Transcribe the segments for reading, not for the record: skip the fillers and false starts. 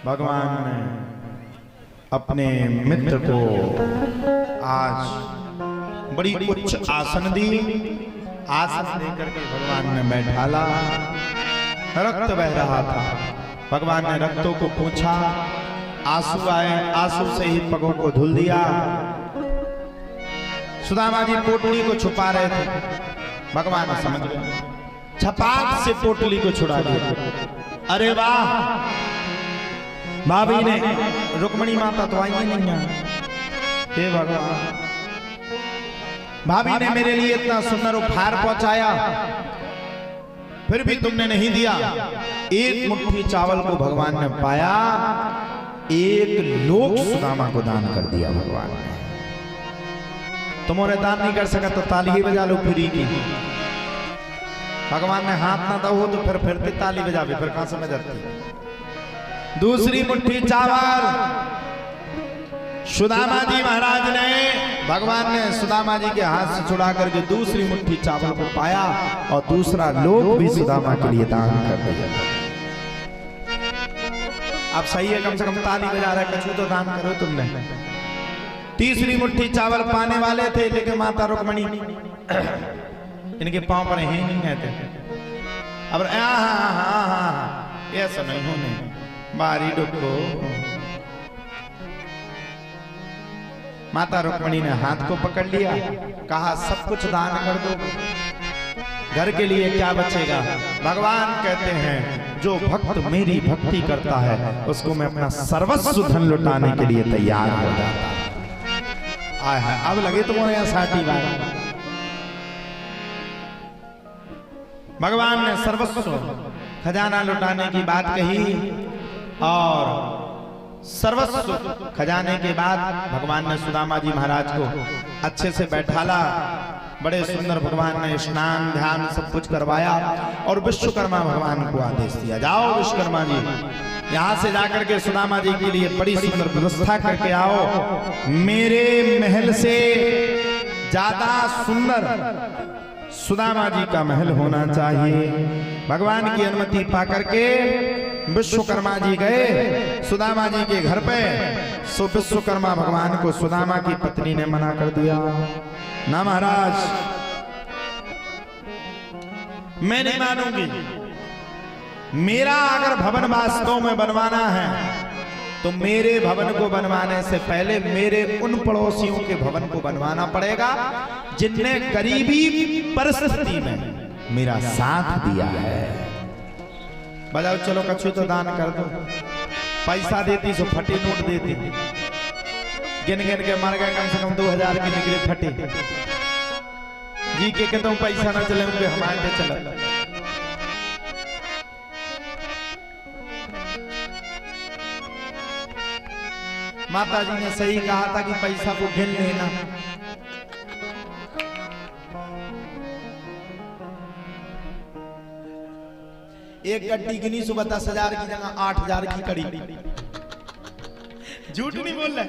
भगवान ने अपने मित्र को आज बड़ी उच्च आसन दी। आसन देकर के भगवान ने बैठाला। रक्त बह रहा था। भगवान ने रक्तों को पोंछा, आंसू आए, आंसू से ही पगों को धुल दिया। सुदामा जी पोटली को छुपा रहे थे। भगवान ने समझ गया, छपाक से पोटली को छुड़ा दिया। अरे वाह, भाभी ने रुक्मणी माता तो आई नहीं है। हे भगवान, भाभी ने मेरे लिए इतना सुंदर उपहार पहुंचाया, फिर भी तुमने नहीं दिया। एक मुट्ठी चावल को भगवान ने पाया, एक लोक सुदामा को दान कर दिया भगवान ने। तुम्हारे दान नहीं कर सका तो ताली ही बजा लो फ्री की। भगवान ने हाथ ना दो तो फिर ताली बजा भी, फिर कहां से जाती। दूसरी मुट्ठी चावल सुदामा जी महाराज ने, भगवान ने सुदामा जी के हाथ से छुड़ा करके दूसरी मुट्ठी चावल को पाया और दूसरा लोक भी सुदामा के लिए दान कर दिया। अब सही है, कम से कम ताली बजा रहा है, कछु तो दान करो तुमने। तीसरी मुट्ठी चावल पाने वाले थे, लेकिन माता रुक्मणी इनके पांव पर ही नहीं है थे। अब ऐसा नहीं होने बारी डुको। माता रुक्मणी ने हाथ को पकड़ लिया, कहा सब कुछ दान कर दो, घर के लिए क्या बचेगा। भगवान कहते हैं जो भक्त मेरी भक्ति करता है उसको मैं अपना सर्वस्व धन लुटाने के लिए तैयार हो जाता। आय हाय, अब लगे तुम्हारे यहाँ साटी बात। भगवान ने सर्वस्व खजाना लुटाने की बात कही और सर्वस्व खजाने के बाद भगवान ने सुदामा जी महाराज को अच्छे से बैठाला। बड़े सुंदर भगवान ने स्नान ध्यान सब कुछ करवाया और विश्वकर्मा भगवान को आदेश दिया, जाओ विश्वकर्मा जी यहाँ से जाकर के सुदामा जी के लिए बड़ी सुंदर व्यवस्था करके आओ। मेरे महल से ज्यादा सुंदर सुदामा जी का महल होना चाहिए। भगवान की अनुमति पाकर के विश्वकर्मा जी गए सुदामा जी के घर पे। सो विश्वकर्मा भगवान को सुदामा की पत्नी ने मना कर दिया, ना महाराज मैं नहीं मानूंगी। मेरा अगर भवन वास्तव में बनवाना है तो मेरे भवन को बनवाने से पहले मेरे उन पड़ोसियों के भवन को बनवाना पड़ेगा जिनने गरीबी परिस्थिति में मेरा साथ दिया है। बजाओ चलो कछु तो दान कर दो। पैसा देती सो फटे नोट देती, गिन गिन के मर गए, कम से कम 2000 के निकले फटे। जी के कहता हूँ पैसा ना चले उनके हमारे पे चला। माता जी ने सही कहा था कि पैसा को गिन लेना। एक गड्डी गिनी सुबह 10,000 की जगह 8,000 की कड़ी। झूठ नहीं बोल रहे।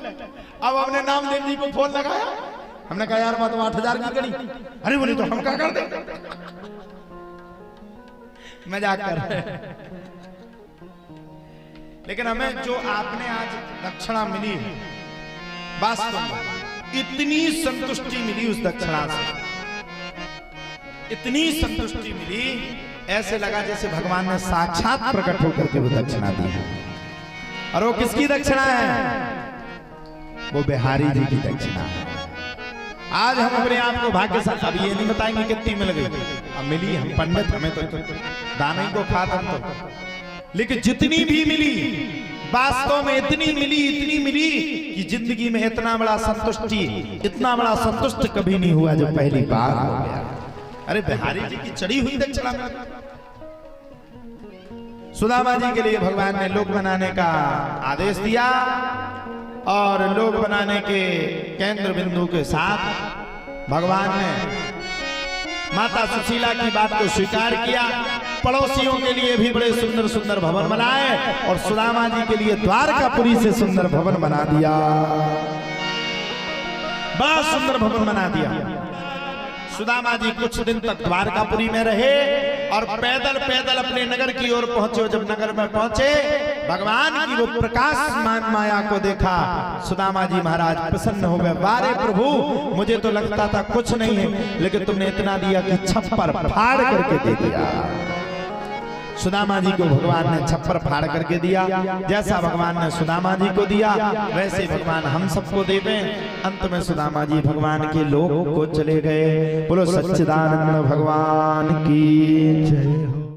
अब हमने नामदेव जी को फोन लगाया, हमने कहा यार तुम 8,000 की कड़ी। अरे बोले तो हम क्या कर दे, मजाक कर रहे। लेकिन हमें जो आपने आज दक्षिणा मिली, वास्तव में इतनी संतुष्टि मिली उस दक्षिणा से, इतनी संतुष्टि मिली, ऐसे लगा जैसे भगवान ने साक्षात प्रकट होकर के वो दक्षिणा दी है। और वो किसकी दक्षिणा है? वो बिहारी जी की दक्षिणा है। आज हम अपने आप को भाग्यशाली, अब ये नहीं बताएंगे कितनी मिल गई, अब मिली, हम पंडित, हमें तो दाने को खाता तो, लेकिन जितनी भी मिली वास्तव में इतनी मिली कि जिंदगी में इतना बड़ा संतुष्टि, इतना बड़ा संतुष्ट कभी नहीं हुआ जो पहली बार हो गया। अरे बिहारी जी की चढ़ी हुई दक्षिणा में सुदामा जी के लिए भगवान ने लोक बनाने का आदेश दिया और लोक बनाने के केंद्र बिंदु के साथ भगवान ने माता सुशीला की बात को स्वीकार किया। पड़ोसियों के लिए भी बड़े सुंदर सुंदर भवन बनाए और सुदामा जी के लिए द्वारकापुरी से सुंदर भवन बना दिया, बड़ा सुंदर भवन बना दिया। सुदामा जी कुछ दिन तक द्वारकापुरी में रहे और पैदल पैदल अपने नगर की ओर पहुंचे। जब नगर में पहुंचे भगवान की वो प्रकाशमान माया को देखा। सुदामा जी महाराज प्रसन्न हो गए। बारे प्रभु, मुझे तो लगता था कुछ नहीं है, लेकिन तुमने इतना दिया कि छप्पर फाड़ करके दे दिया। सुदामा जी को भगवान ने छप्पर फाड़ करके दिया। जैसा भगवान ने सुदामा जी को दिया वैसे भगवान हम सबको देवे। अंत में सुदामा जी भगवान के लोक को चले गए। बोलो सच्चिदानंद भगवान की जय हो।